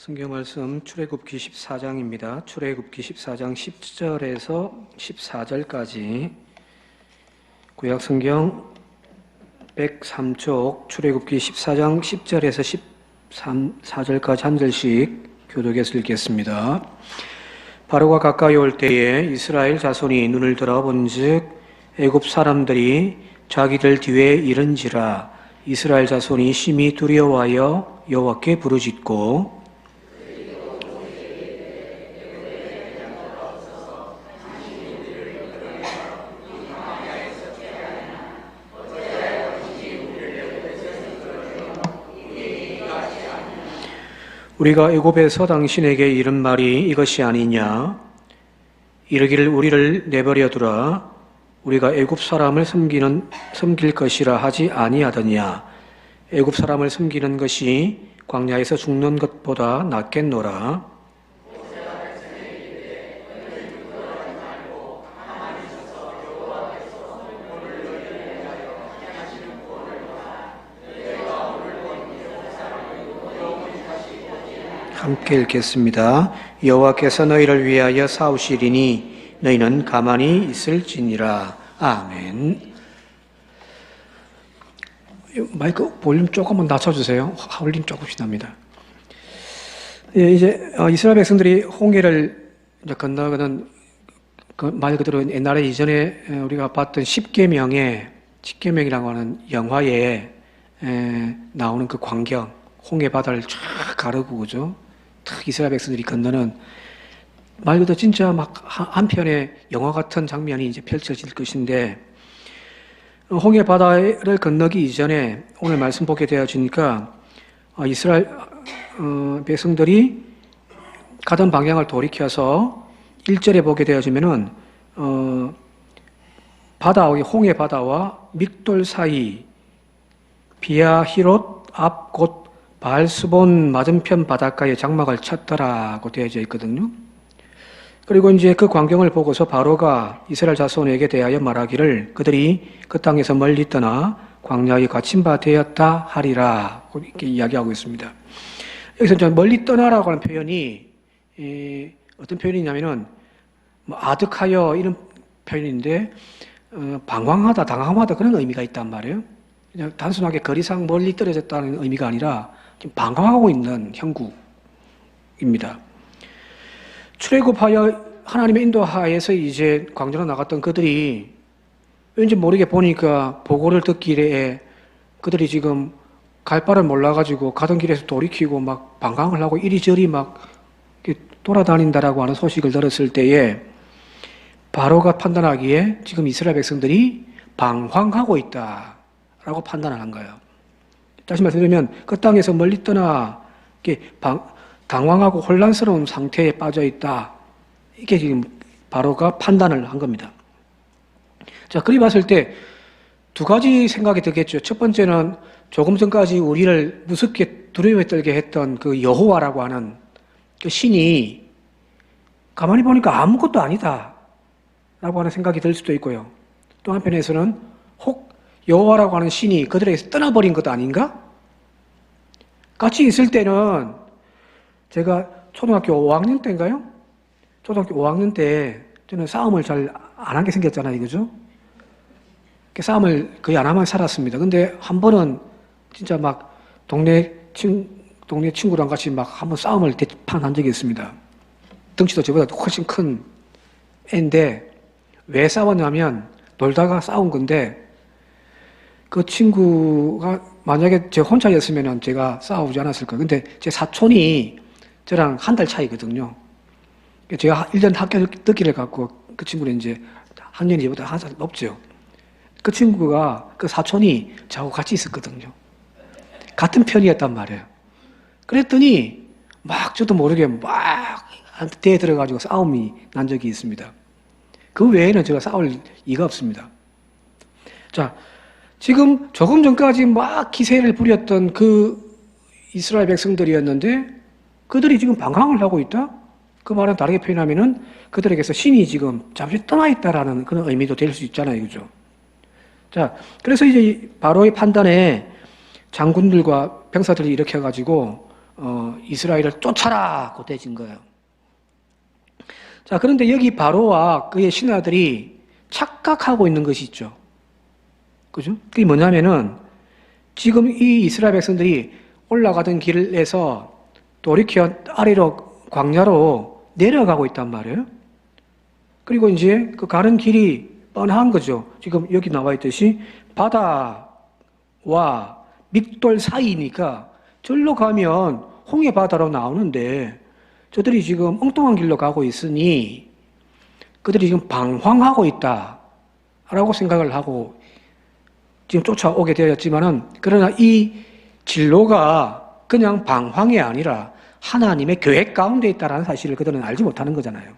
성경 말씀 출애굽기 14장입니다. 출애굽기 14장 10절에서 14절까지 구약 성경 103쪽 출애굽기 14장 10절에서 14절까지 한 절씩 교독해서 읽겠습니다. 바로가 가까이 올 때에 이스라엘 자손이 눈을 들어 본즉 애굽 사람들이 자기들 뒤에 이른지라 이스라엘 자손이 심히 두려워하여 여호와께 부르짖고 우리가 애굽에서 당신에게 이른 말이 이것이 아니냐? 이르기를 우리를 내버려 두라. 우리가 애굽 사람을 섬길 것이라 하지 아니하더냐? 애굽 사람을 섬기는 것이 광야에서 죽는 것보다 낫겠노라. 함께 읽겠습니다. 여호와께서 너희를 위하여 싸우시리니 너희는 가만히 있을지니라. 아멘. 마이크 볼륨 조금만 낮춰주세요. 울림 조금씩 납니다. 이제 이스라엘 백성들이 홍해를 이제 건너가는 말 그대로 옛날에 이전에 우리가 봤던 십계명이라고 하는 영화에 나오는 그 광경, 홍해 바다를 쫙 가르고 그죠? 탁 이스라엘 백성들이 건너는 말 그대로 진짜 막 한편의 영화 같은 장면이 이제 펼쳐질 것인데 홍해 바다를 건너기 이전에 오늘 말씀 보게 되어지니까 이스라엘 백성들이 가던 방향을 돌이켜서 1절에 보게 되어지면은 홍해 바다와 믹돌 사이 비아히롯 앞 곧 바알스본 맞은편 바닷가에 장막을 쳤더라고 되어져 있거든요. 그리고 이제 그 광경을 보고서 바로가 이스라엘 자손에게 대하여 말하기를 그들이 그 땅에서 멀리 떠나 광야에 갇힌 바 되었다 하리라 이렇게 이야기하고 있습니다. 여기서 이제 멀리 떠나라고 하는 표현이 어떤 표현이냐면은 뭐 아득하여 이런 표현인데 방황하다, 당황하다 그런 의미가 있단 말이에요. 그냥 단순하게 거리상 멀리 떨어졌다는 의미가 아니라 지금 방황하고 있는 형국입니다. 출애굽하여 하나님의 인도하에서 이제 광야로 나갔던 그들이 왠지 모르게 보니까 보고를 듣기에 그들이 지금 갈 바를 몰라가지고 가던 길에서 돌이키고 막 방황을 하고 이리저리 막 돌아다닌다라고 하는 소식을 들었을 때에 바로가 판단하기에 지금 이스라엘 백성들이 방황하고 있다라고 판단을 한 거예요. 다시 말씀드리면 그 땅에서 멀리 떠나 당황하고 혼란스러운 상태에 빠져 있다. 이게 지금 바로가 판단을 한 겁니다. 자, 그리 봤을 때 두 가지 생각이 들겠죠. 첫 번째는 조금 전까지 우리를 무섭게 두려움에 떨게 했던 그 여호와라고 하는 그 신이 가만히 보니까 아무것도 아니다. 라고 하는 생각이 들 수도 있고요. 또 한편에서는 혹 여호와라고 하는 신이 그들에게서 떠나버린 것 아닌가? 같이 있을 때는 제가 초등학교 5학년 때인가요? 초등학교 5학년 때 저는 싸움을 잘 안 하게 생겼잖아요. 그죠? 싸움을 거의 안 하면 살았습니다. 근데 한 번은 진짜 막 동네 친구랑 같이 막 한번 싸움을 대판한 적이 있습니다. 덩치도 저보다 훨씬 큰 애인데 왜 싸웠냐면 놀다가 싸운 건데 그 친구가 만약에 제 혼자였으면 제가 싸우지 않았을 거예요. 근데 제 사촌이 저랑 한 달 차이거든요. 제가 1년 학교 듣기를 갖고 그 친구는 이제 학년이 저보다 한 살 높죠. 그 친구가 그 사촌이 저하고 같이 있었거든요. 같은 편이었단 말이에요. 그랬더니 막 저도 모르게 막 대에 들어가지고 싸움이 난 적이 있습니다. 그 외에는 제가 싸울 이가 없습니다. 자, 지금 조금 전까지 막 기세를 부렸던 그 이스라엘 백성들이었는데 그들이 지금 방황을 하고 있다? 그 말은 다르게 표현하면은 그들에게서 신이 지금 잠시 떠나 있다라는 그런 의미도 될 수 있잖아요. 그죠? 자, 그래서 이제 바로의 판단에 장군들과 병사들이 일으켜가지고 이스라엘을 쫓아라 곧해진 거예요. 자, 그런데 여기 바로와 그의 신하들이 착각하고 있는 것이 있죠. 그죠? 그게 뭐냐면은 지금 이 이스라엘 백성들이 올라가던 길에서 돌이켜 아래로 광야로 내려가고 있단 말이에요. 그리고 이제 그 가는 길이 뻔한 거죠. 지금 여기 나와 있듯이 바다와 믹돌 사이니까 절로 가면 홍해 바다로 나오는데 저들이 지금 엉뚱한 길로 가고 있으니 그들이 지금 방황하고 있다라고 생각을 하고 지금 쫓아오게 되었지만은 그러나 이 진로가 그냥 방황이 아니라 하나님의 계획 가운데 있다라는 사실을 그들은 알지 못하는 거잖아요.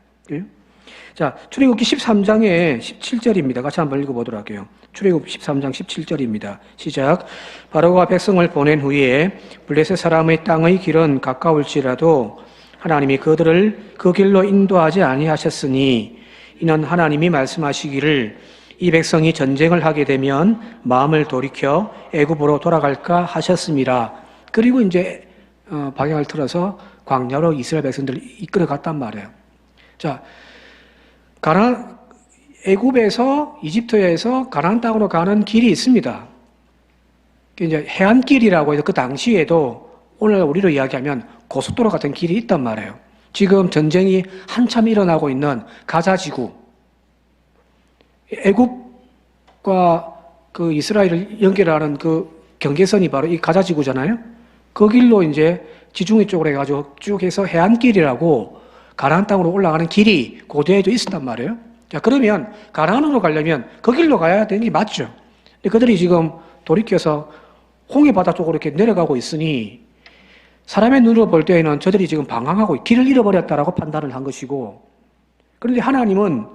자, 출애굽기 13장의 17절입니다. 같이 한번 읽어보도록 할게요. 출애굽 13장 17절입니다. 시작. 바로가 백성을 보낸 후에 블레셋 사람의 땅의 길은 가까울지라도 하나님이 그들을 그 길로 인도하지 아니하셨으니 이는 하나님이 말씀하시기를 이 백성이 전쟁을 하게 되면 마음을 돌이켜 애굽으로 돌아갈까 하셨습니다. 그리고 이제 방향을 틀어서 광야로 이스라엘 백성들을 이끌어 갔단 말이에요. 자, 애굽에서 이집트에서 가나안 땅으로 가는 길이 있습니다. 이제 해안길이라고 해서 그 당시에도 오늘 우리로 이야기하면 고속도로 같은 길이 있단 말이에요. 지금 전쟁이 한참 일어나고 있는 가자 지구, 애굽과 그 이스라엘을 연결하는 그 경계선이 바로 이 가자 지구잖아요. 그 길로 이제 지중해 쪽으로 해가지고 쭉 해서 해안길이라고 가나안 땅으로 올라가는 길이 고대에도 있었단 말이에요. 자, 그러면 가나안으로 가려면 그 길로 가야 되는 게 맞죠. 근데 그들이 지금 돌이켜서 홍해 바다 쪽으로 이렇게 내려가고 있으니 사람의 눈으로 볼 때에는 저들이 지금 방황하고 길을 잃어버렸다라고 판단을 한 것이고, 그런데 하나님은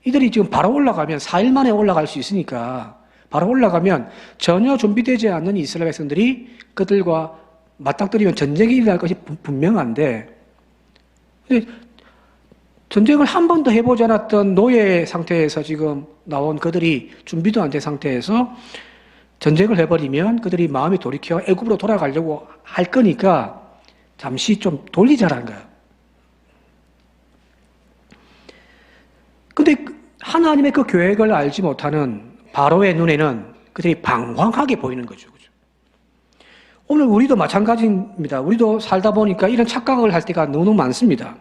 이들이 지금 바로 올라가면 4일 만에 올라갈 수 있으니까 바로 올라가면 전혀 준비되지 않는 이스라엘 백성들이 그들과 맞닥뜨리면 전쟁이 일어날 것이 분명한데, 전쟁을 한 번도 해보지 않았던 노예 상태에서 지금 나온 그들이 준비도 안 된 상태에서 전쟁을 해버리면 그들이 마음이 돌이켜 애굽으로 돌아가려고 할 거니까 잠시 좀 돌리자라는 거예요. 근데 하나님의 그 계획을 알지 못하는 바로의 눈에는 그들이 방황하게 보이는 거죠. 오늘 우리도 마찬가지입니다. 우리도 살다 보니까 이런 착각을 할 때가 너무 많습니다.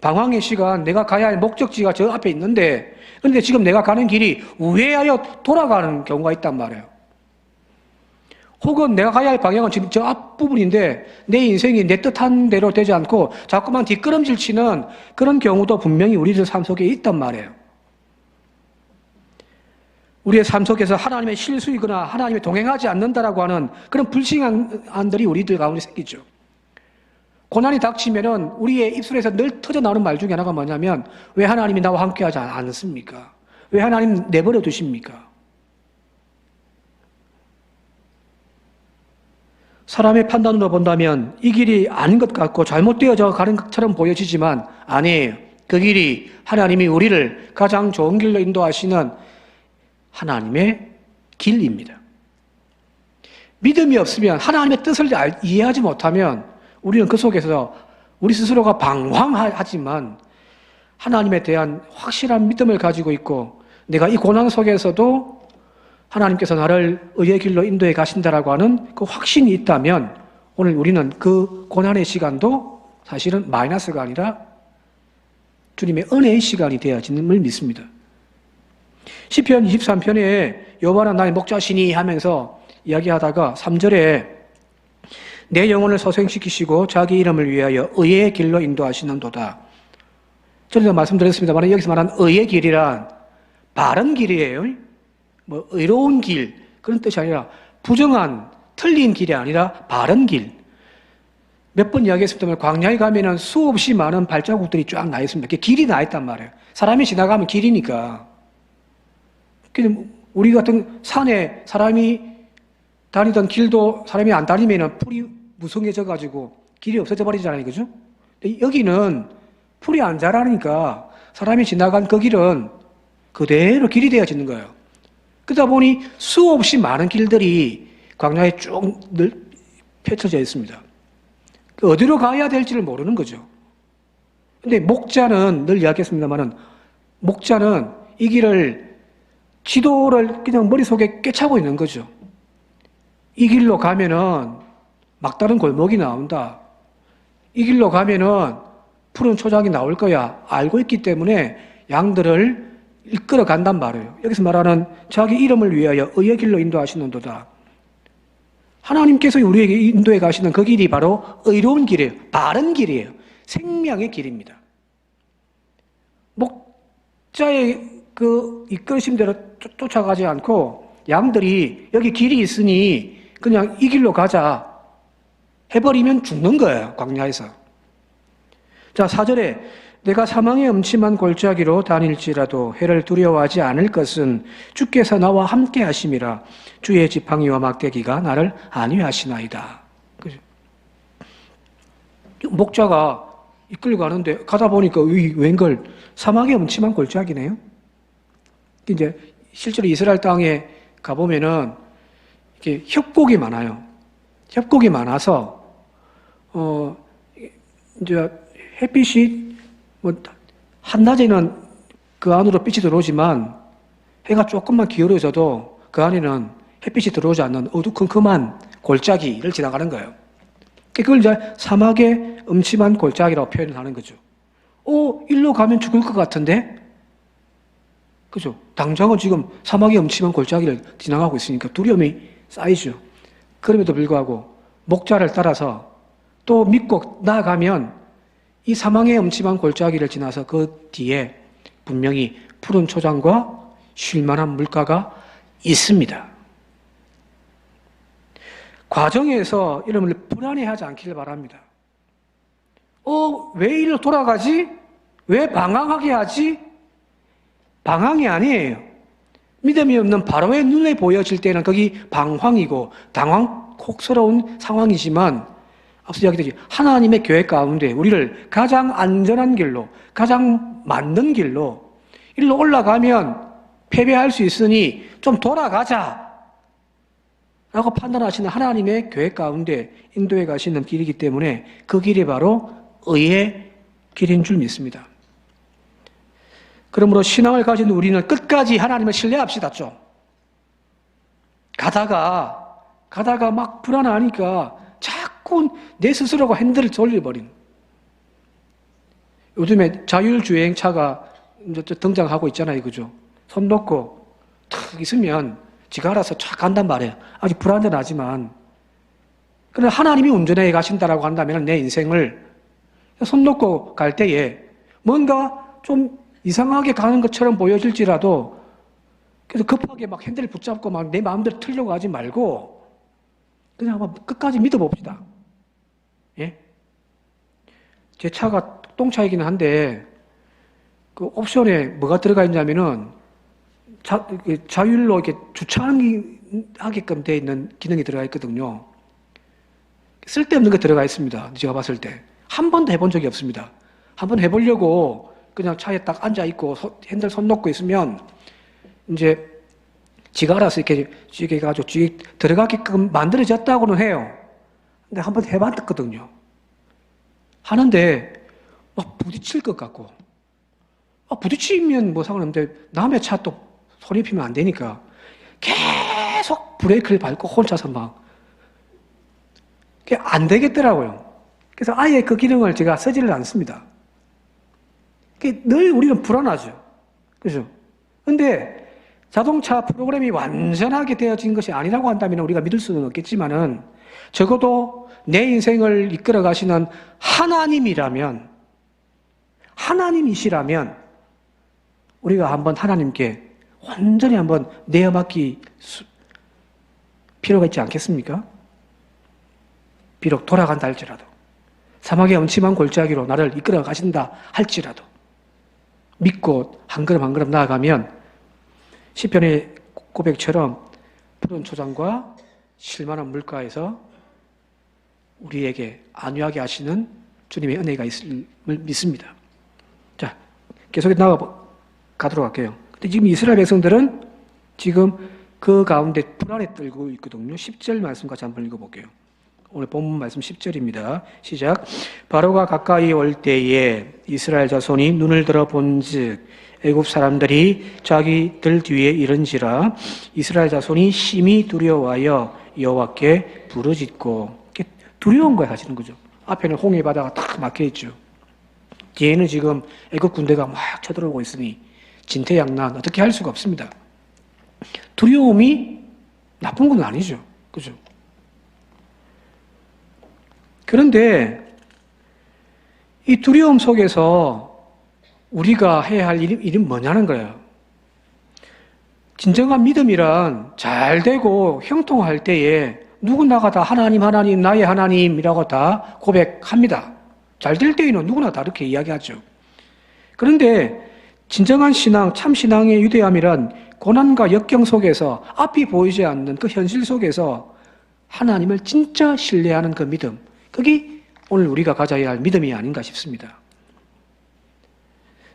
방황의 시간, 내가 가야 할 목적지가 저 앞에 있는데, 그런데 지금 내가 가는 길이 우회하여 돌아가는 경우가 있단 말이에요. 혹은 내가 가야 할 방향은 지금 저 앞부분인데 내 인생이 내 뜻한 대로 되지 않고 자꾸만 뒷걸음질 치는 그런 경우도 분명히 우리들 삶 속에 있단 말이에요. 우리의 삶 속에서 하나님의 실수이거나 하나님이 동행하지 않는다라고 하는 그런 불신앙들이 우리들 가운데 생기죠. 고난이 닥치면은 우리의 입술에서 늘 터져 나오는 말 중에 하나가 뭐냐면, 왜 하나님이 나와 함께하지 않습니까? 왜 하나님 내버려 두십니까? 사람의 판단으로 본다면 이 길이 아닌 것 같고 잘못되어져 가는 것처럼 보여지지만 아니에요. 그 길이 하나님이 우리를 가장 좋은 길로 인도하시는 하나님의 길입니다. 믿음이 없으면, 하나님의 뜻을 이해하지 못하면 우리는 그 속에서 우리 스스로가 방황하지만 하나님에 대한 확실한 믿음을 가지고 있고, 내가 이 고난 속에서도 하나님께서 나를 의의 길로 인도해 가신다라고 하는 그 확신이 있다면 오늘 우리는 그 고난의 시간도 사실은 마이너스가 아니라 주님의 은혜의 시간이 되어짐을 믿습니다. 시편 23편에 여호와는 나의 목자시니 하면서 이야기하다가 3절에 내 영혼을 소생시키시고 자기 이름을 위하여 의의 길로 인도하시는도다. 전에도 말씀드렸습니다만 여기서 말하는 의의 길이란 바른 길이에요. 뭐 의로운 길 그런 뜻이 아니라 부정한 틀린 길이 아니라 바른 길. 몇 번 이야기했습니다만 광야에 가면은 수없이 많은 발자국들이 쫙 나 있습니다. 길이 나 있단 말이에요. 사람이 지나가면 길이니까. 우리 같은 산에 사람이 다니던 길도 사람이 안 다니면은 풀이 무성해져 가지고 길이 없어져 버리잖아요. 그죠? 여기는 풀이 안 자라니까 사람이 지나간 그 길은 그대로 길이 되어지는 거예요. 그러다 보니 수없이 많은 길들이 광야에 쭉 늘 펼쳐져 있습니다. 어디로 가야 될지를 모르는 거죠. 근데 목자는 늘 이야기했습니다만은 목자는 이 길을 지도를 그냥 머릿속에 꿰차고 있는 거죠. 이 길로 가면은 막다른 골목이 나온다. 이 길로 가면은 푸른 초장이 나올 거야. 알고 있기 때문에 양들을 이끌어 간단 말이에요. 여기서 말하는 자기 이름을 위하여 의의 길로 인도하시는도다. 하나님께서 우리에게 인도해 가시는 그 길이 바로 의로운 길이에요. 바른 길이에요. 생명의 길입니다. 목자의 그 이끌심대로 쫓아가지 않고 양들이 여기 길이 있으니 그냥 이 길로 가자 해버리면 죽는 거예요. 광야에서. 자, 4절에 내가 사망의 음침한 골짜기로 다닐지라도 해를 두려워하지 않을 것은 주께서 나와 함께 하심이라. 주의 지팡이와 막대기가 나를 안위하시나이다. 그죠? 목자가 이끌고 가는데 가다 보니까 웬걸 사막의 음침한 골짜기네요. 이제 실제로 이스라엘 땅에 가보면은 이렇게 협곡이 많아요. 협곡이 많아서 이제 햇빛이 뭐 한낮에는 그 안으로 빛이 들어오지만 해가 조금만 기울어져도 그 안에는 햇빛이 들어오지 않는 어두컴컴한 골짜기를 지나가는 거예요. 그걸 이제 사막의 음침한 골짜기라고 표현을 하는 거죠. 일로 가면 죽을 것 같은데? 그죠? 당장은 지금 사막의 음침한 골짜기를 지나가고 있으니까 두려움이 쌓이죠. 그럼에도 불구하고 목자를 따라서 또 믿고 나아가면 이 사망의 음침한 골짜기를 지나서 그 뒤에 분명히 푸른 초장과 쉴만한 물가가 있습니다. 과정에서 여러분들 불안해하지 않기를 바랍니다. 왜 이리로 돌아가지? 왜 방황하게 하지? 방황이 아니에요. 믿음이 없는 바로의 눈에 보여질 때는 거기 방황이고 당황스러운 상황이지만 앞서 이야기했듯이 하나님의 계획 가운데 우리를 가장 안전한 길로, 가장 맞는 길로 일로 올라가면 패배할 수 있으니 좀 돌아가자 라고 판단하시는 하나님의 계획 가운데 인도해 가시는 길이기 때문에 그 길이 바로 의의 길인 줄 믿습니다. 그러므로 신앙을 가진 우리는 끝까지 하나님을 신뢰합시다. 좀 가다가 막 불안하니까 자꾸 내 스스로가 핸들을 돌려버리는. 요즘에 자율주행차가 이제 등장하고 있잖아요. 그죠? 손 놓고 탁 있으면 지가 알아서 쫙 간단 말이에요. 아직 불안전하지만. 그러나 하나님이 운전해 가신다라고 한다면 내 인생을 손 놓고 갈 때에 뭔가 좀 이상하게 가는 것처럼 보여질지라도 그래서 급하게 막 핸들을 붙잡고 막 내 마음대로 틀려고 하지 말고 그냥 한번 끝까지 믿어봅시다. 예? 제 차가 똥차이기는 한데 그 옵션에 뭐가 들어가 있냐면은 자율로 이렇게 주차하게끔 되어 있는 기능이 들어가 있거든요. 쓸데없는 게 들어가 있습니다. 제가 봤을 때. 한 번도 해본 적이 없습니다. 한번 해보려고 그냥 차에 딱 앉아있고 핸들 손 놓고 있으면 이제 지가 알아서 이렇게 해가지고 들어가게끔 만들어졌다고는 해요. 근데 한번 해봤거든요. 하는데 막 부딪힐 것 같고 부딪히면 뭐 상관없는데 남의 차 또 소리 피면 안 되니까 계속 브레이크를 밟고 혼자서 막 그게 안 되겠더라고요. 그래서 아예 그 기능을 제가 쓰지를 않습니다. 늘 우리는 불안하죠. 그죠? 근데 자동차 프로그램이 완전하게 되어진 것이 아니라고 한다면 우리가 믿을 수는 없겠지만은 적어도 내 인생을 이끌어 가시는 하나님이시라면 우리가 한번 하나님께 완전히 한번 내어맡길 필요가 있지 않겠습니까? 비록 돌아간다 할지라도 사막의 음침한 골짜기로 나를 이끌어 가신다 할지라도 믿고 한 걸음 한 걸음 나아가면 시편의 고백처럼 푸른 초장과 쉴만한 물가에서 우리에게 안위하게 하시는 주님의 은혜가 있음을 믿습니다. 자, 계속해서 나아가도록 할게요. 근데 지금 이스라엘 백성들은 지금 그 가운데 불안에 떨고 있거든요. 10절 말씀 같이 한번 읽어볼게요. 오늘 본문 말씀 10절입니다. 시작. 바로가 가까이 올 때에 이스라엘 자손이 눈을 들어 본즉 애굽 사람들이 자기들 뒤에 이른지라 이스라엘 자손이 심히 두려워하여 여호와께 부르짖고, 두려운 거야 하시는 거죠. 앞에는 홍해 바다가 딱 막혀 있죠. 뒤에는 지금 애굽 군대가 막 쳐들어오고 있으니 진퇴양난 어떻게 할 수가 없습니다. 두려움이 나쁜 건 아니죠. 그죠? 그런데 이 두려움 속에서 우리가 해야 할 일이 뭐냐는 거예요. 진정한 믿음이란 잘 되고 형통할 때에 누구나가 다 하나님, 하나님, 나의 하나님이라고 다 고백합니다. 잘 될 때에는 누구나 다 이렇게 이야기하죠. 그런데 진정한 신앙, 참 신앙의 유대함이란 고난과 역경 속에서 앞이 보이지 않는 그 현실 속에서 하나님을 진짜 신뢰하는 그 믿음, 그게 오늘 우리가 가져야 할 믿음이 아닌가 싶습니다.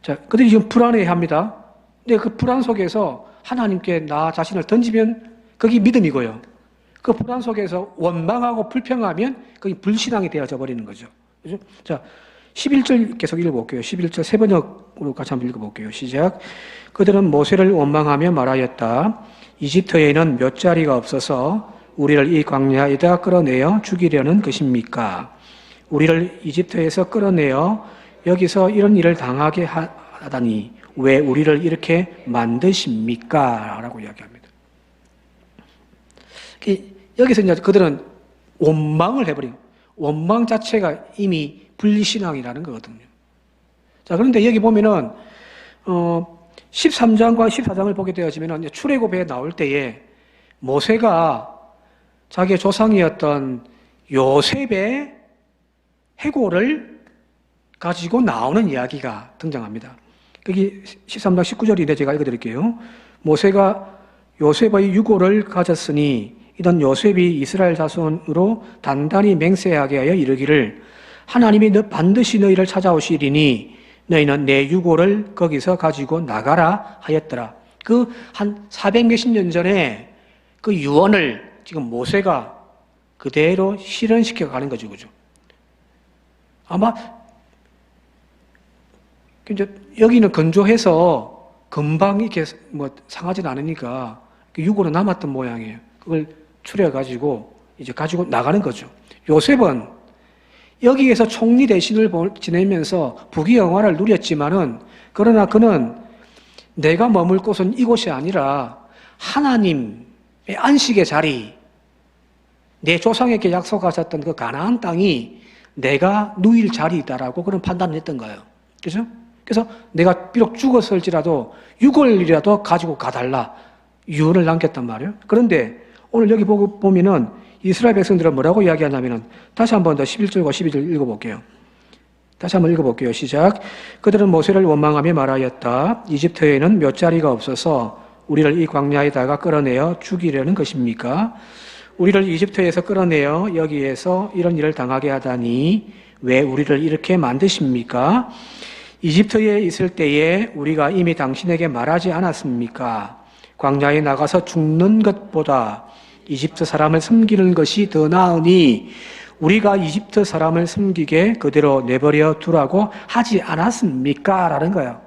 자, 그들이 지금 불안해합니다. 근데 그 불안 속에서 하나님께 나 자신을 던지면 그게 믿음이고요. 그 불안 속에서 원망하고 불평하면 그게 불신앙이 되어져 버리는 거죠. 그죠? 자, 11절 계속 읽어볼게요. 11절 세 번역으로 같이 한번 읽어볼게요. 시작. 그들은 모세를 원망하며 말하였다. 이집트에는 몇 자리가 없어서 우리를 이 광야에다 끌어내어 죽이려는 것입니까? 우리를 이집트에서 끌어내어 여기서 이런 일을 당하게 하다니 왜 우리를 이렇게 만드십니까? 라고 이야기합니다. 여기서 이제 그들은 원망을 해버린, 원망 자체가 이미 불신앙이라는 거거든요. 자, 그런데 여기 보면은 13장과 14장을 보게 되어지면 출애굽에 나올 때에 모세가 자기의 조상이었던 요셉의 해골을 가지고 나오는 이야기가 등장합니다. 거기 13장 19절인데 제가 읽어드릴게요. 모세가 요셉의 유골을 가졌으니 이런 요셉이 이스라엘 자손으로 단단히 맹세하게 하여 이르기를 하나님이 반드시 너희를 찾아오시리니 너희는 내 유골을 거기서 가지고 나가라 하였더라. 그 한 400 몇십 년 전에 그 유언을 지금 모세가 그대로 실현시켜 가는 거죠. 그죠? 아마 이제 여기는 건조해서 금방 이렇게 뭐 상하진 않으니까 유골은 남았던 모양이에요. 그걸 추려가지고 이제 가지고 나가는 거죠. 요셉은 여기에서 총리 대신을 지내면서 부귀영화를 누렸지만은 그러나 그는 내가 머물 곳은 이곳이 아니라 하나님의 안식의 자리, 내 조상에게 약속하셨던 그 가나안 땅이 내가 누일 자리이다라고 그런 판단을 했던 거예요. 그죠? 그래서 내가 비록 죽었을지라도 유골이라도 가지고 가달라 유언을 남겼단 말이에요. 그런데 오늘 여기 보면은 이스라엘 백성들은 뭐라고 이야기하냐면은 다시 한 번 더 11절과 12절 읽어볼게요. 다시 한번 읽어볼게요. 시작. 그들은 모세를 원망하며 말하였다. 이집트에는 몇 자리가 없어서 우리를 이 광야에다가 끌어내어 죽이려는 것입니까? 우리를 이집트에서 끌어내어 여기에서 이런 일을 당하게 하다니 왜 우리를 이렇게 만드십니까? 이집트에 있을 때에 우리가 이미 당신에게 말하지 않았습니까? 광야에 나가서 죽는 것보다 이집트 사람을 섬기는 것이 더 나으니 우리가 이집트 사람을 섬기게 그대로 내버려 두라고 하지 않았습니까? 라는 거예요.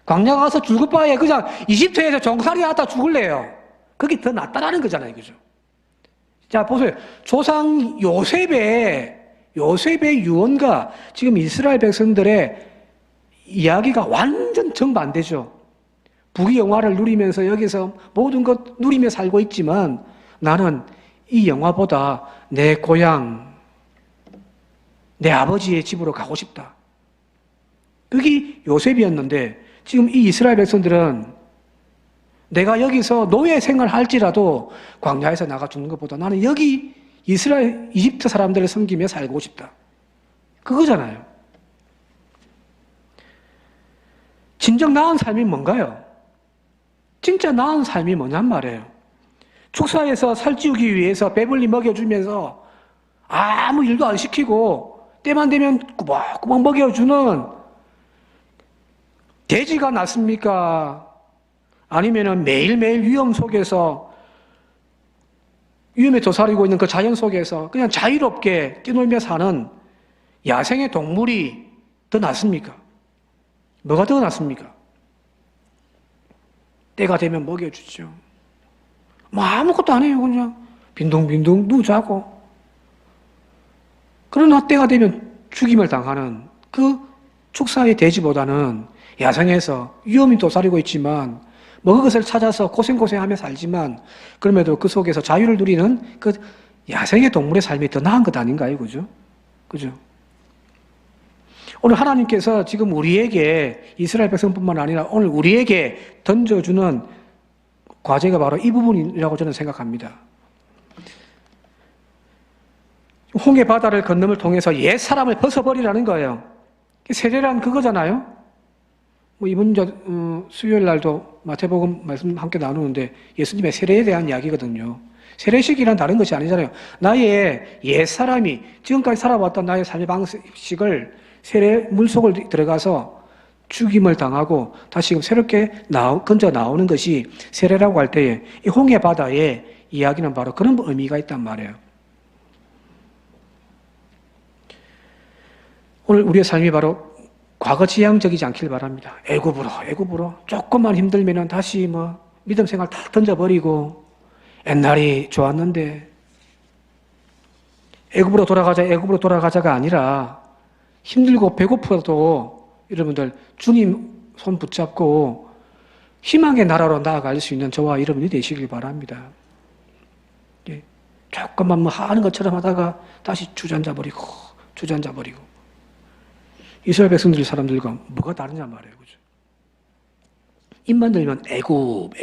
광야 가서 죽을 바에 그냥 이집트에서 종살이 하다 죽을래요. 그게 더 낫다라는 거잖아요. 그죠? 자, 보세요. 조상 요셉의 유언과 지금 이스라엘 백성들의 이야기가 완전 정반대죠. 부귀영화를 누리면서 여기서 모든 것 누리며 살고 있지만 나는 이 영화보다 내 고향, 내 아버지의 집으로 가고 싶다. 그게 요셉이었는데 지금 이 이스라엘 백성들은 내가 여기서 노예 생활할지라도 광야에서 나가 죽는 것보다 나는 여기 이집트 사람들을 섬기며 살고 싶다. 그거잖아요. 진정 나은 삶이 뭔가요? 진짜 나은 삶이 뭐냔 말이에요. 축사에서 살찌우기 위해서 배불리 먹여주면서 아무 일도 안 시키고 때만 되면 꾸벅꾸벅 먹여주는 돼지가 낫습니까? 아니면은 매일매일 위험 속에서 위험에 도사리고 있는 그 자연 속에서 그냥 자유롭게 뛰놀며 사는 야생의 동물이 더 낫습니까? 뭐가 더 낫습니까? 때가 되면 먹여주죠. 뭐 아무것도 안 해요. 그냥 빈둥빈둥 누자고. 그러나 때가 되면 죽임을 당하는 그 축사의 돼지보다는 야생에서 위험이 도사리고 있지만 먹을 것을 찾아서 고생고생하며 살지만 그럼에도 그 속에서 자유를 누리는 그 야생의 동물의 삶이 더 나은 것 아닌가요? 그죠? 그죠? 오늘 하나님께서 지금 우리에게 이스라엘 백성뿐만 아니라 오늘 우리에게 던져주는 과제가 바로 이 부분이라고 저는 생각합니다. 홍해 바다를 건너을 통해서 옛 사람을 벗어버리라는 거예요. 세례란 그거잖아요. 뭐 이번 수요일 날도 마태복음 말씀 함께 나누는데 예수님의 세례에 대한 이야기거든요. 세례식이란 다른 것이 아니잖아요. 나의 옛 사람이 지금까지 살아왔던 나의 삶의 방식을 세례 물속을 들어가서 죽임을 당하고 다시 지금 새롭게 건져 나오는 것이 세례라고 할 때에 이 홍해 바다의 이야기는 바로 그런 의미가 있단 말이에요. 오늘 우리의 삶이 바로 과거 지향적이지 않길 바랍니다. 애굽으로 조금만 힘들면 다시 믿음 생활 다 던져버리고 옛날이 좋았는데 애굽으로 돌아가자가 아니라 힘들고 배고파도 여러분들 주님 손 붙잡고 희망의 나라로 나아갈 수 있는 저와 여러분이 되시길 바랍니다. 조금만 하는 것처럼 하다가 다시 주저앉아 버리고 이스라엘 백성들 사람들과 뭐가 다르냐 말이에요. 그죠? 입만 들면 애굽.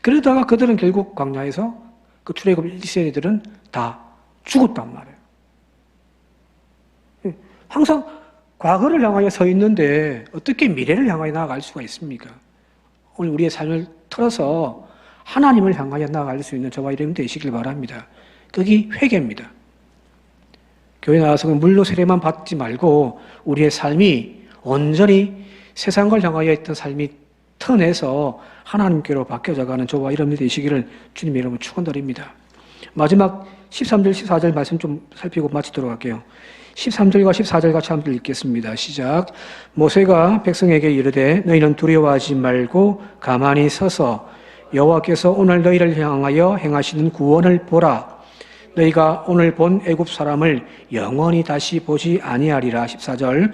그러다가 그들은 결국 광야에서 그 출애굽 1세대들은 다 죽었단 말이에요. 항상 과거를 향하여 서 있는데 어떻게 미래를 향하여 나아갈 수가 있습니까? 오늘 우리의 삶을 틀어서 하나님을 향하여 나아갈 수 있는 저와 여러분 되시길 바랍니다. 그게 회개입니다. 교회 나와서 물로 세례만 받지 말고 우리의 삶이 온전히 세상을 향하여 있던 삶이 턴해서 하나님께로 바뀌어져가는 저와 여러분이 되시기를 주님의 이름으로 축원드립니다. 마지막 13절, 14절 말씀 좀 살피고 마치도록 할게요. 13절과 14절 같이 한번 읽겠습니다. 시작. 모세가 백성에게 이르되 너희는 두려워하지 말고 가만히 서서 여호와께서 오늘 너희를 향하여 행하시는 구원을 보라. 너희가 오늘 본 애굽 사람을 영원히 다시 보지 아니하리라. 14절.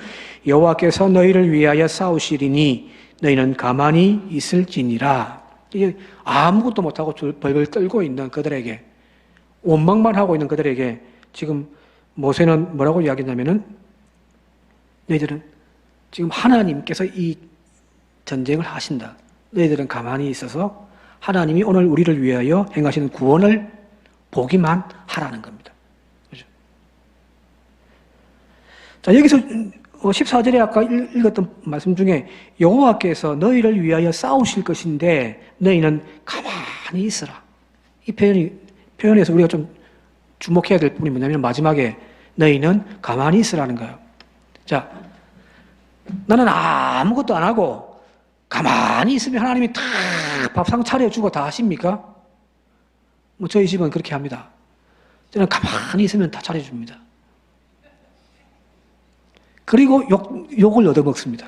여호와께서 너희를 위하여 싸우시리니 너희는 가만히 있을지니라. 이게 아무것도 못하고 벌벌 떨고 있는 그들에게, 원망만 하고 있는 그들에게 지금 모세는 뭐라고 이야기했냐면은 너희들은 지금 하나님께서 이 전쟁을 하신다. 너희들은 가만히 있어서 하나님이 오늘 우리를 위하여 행하시는 구원을 보기만 하라는 겁니다. 그죠? 자, 여기서 14절에 아까 읽었던 말씀 중에 여호와께서 너희를 위하여 싸우실 것인데 너희는 가만히 있으라. 이 표현에서 우리가 좀 주목해야 될 부분이 뭐냐면 마지막에 너희는 가만히 있으라는 거예요. 자, 나는 아무것도 안 하고 가만히 있으면 하나님이 다 밥상 차려주고 다 하십니까? 저희 집은 그렇게 합니다. 저는 가만히 있으면 다 차려줍니다. 그리고 욕을 얻어먹습니다.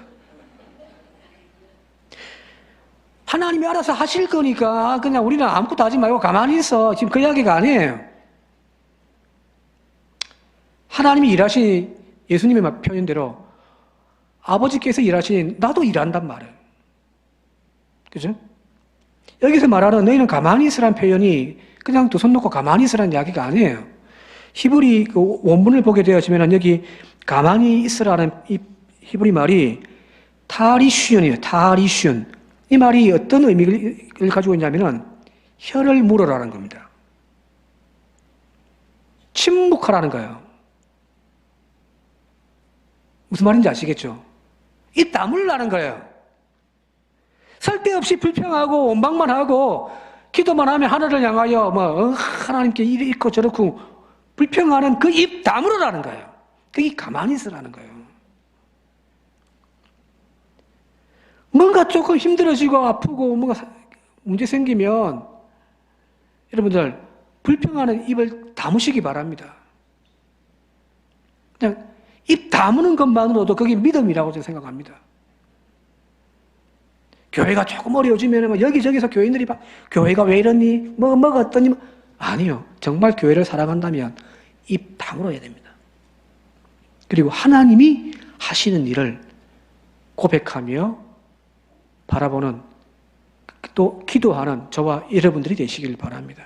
하나님이 알아서 하실 거니까 그냥 우리는 아무것도 하지 말고 가만히 있어. 지금 그 이야기가 아니에요. 하나님이 일하신 예수님의 표현대로 아버지께서 일하신 나도 일한단 말이에요. 그죠? 여기서 말하는 너희는 가만히 있으라는 표현이 그냥 두 손 놓고 가만히 있으라는 이야기가 아니에요. 히브리 그 원문을 보게 되어지면 여기 가만히 있으라는 이 히브리 말이 타리슌이에요. 타리슌. 이 말이 어떤 의미를 가지고 있냐면은 혀를 물어라는 겁니다. 침묵하라는 거예요. 무슨 말인지 아시겠죠? 입 다물라는 거예요. 쓸데없이 불평하고 원망만 하고 기도만 하면 하늘을 향하여 하나님께 이렇고 저렇고 불평하는 그 입 다물으라는 거예요. 그게 가만히 있으라는 거예요. 뭔가 조금 힘들어지고 아프고 뭔가 문제 생기면 여러분들 불평하는 입을 다무시기 바랍니다. 그냥 입 다무는 것만으로도 그게 믿음이라고 저는 생각합니다. 교회가 조금 어려워지면 여기저기서 교인들이 교회가 왜 이러니? 뭐가 어떠니? 아니요. 정말 교회를 사랑한다면 입 다물어야 됩니다. 그리고 하나님이 하시는 일을 고백하며 바라보는 또 기도하는 저와 여러분들이 되시길 바랍니다.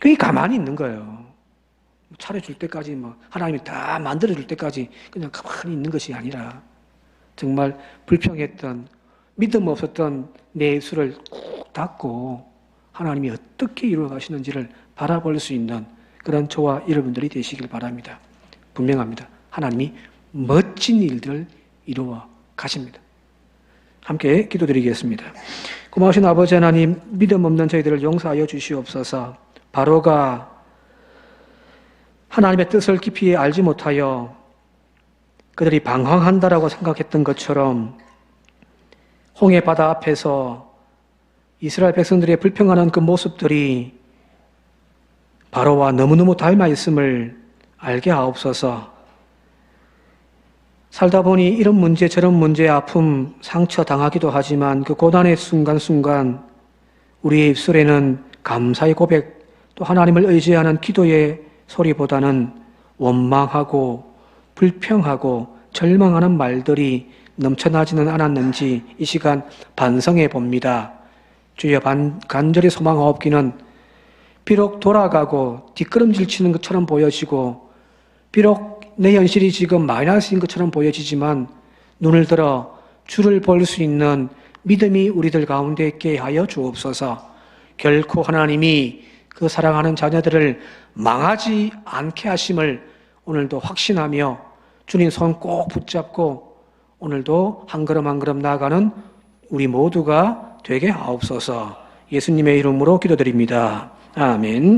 그게 가만히 있는 거예요. 차려줄 때까지 하나님이 다 만들어줄 때까지 그냥 가만히 있는 것이 아니라 정말 불평했던 믿음 없었던 내 입술을 꾹 닫고 하나님이 어떻게 이루어 가시는지를 바라볼 수 있는 그런 저와 여러분들이 되시길 바랍니다. 분명합니다. 하나님이 멋진 일들을 이루어 가십니다. 함께 기도드리겠습니다. 고마우신 아버지 하나님, 믿음 없는 저희들을 용서하여 주시옵소서. 바로가 하나님의 뜻을 깊이 알지 못하여 그들이 방황한다라고 생각했던 것처럼 홍해 바다 앞에서 이스라엘 백성들의 불평하는 그 모습들이 바로와 너무너무 닮아 있음을 알게 하옵소서. 살다 보니 이런 문제 저런 문제에 아픔, 상처 당하기도 하지만 그 고난의 순간순간 우리의 입술에는 감사의 고백, 또 하나님을 의지하는 기도의 소리보다는 원망하고 불평하고 절망하는 말들이 넘쳐나지는 않았는지 이 시간 반성해 봅니다. 주여, 간절히 소망하옵기는 비록 돌아가고 뒷걸음질 치는 것처럼 보여지고 비록 내 현실이 지금 마이너스인 것처럼 보여지지만 눈을 들어 주를 볼 수 있는 믿음이 우리들 가운데 있게 하여 주옵소서. 결코 하나님이 그 사랑하는 자녀들을 망하지 않게 하심을 오늘도 확신하며 주님 손 꼭 붙잡고 오늘도 한 걸음 한 걸음 나아가는 우리 모두가 되게 하옵소서. 예수님의 이름으로 기도드립니다. 아멘.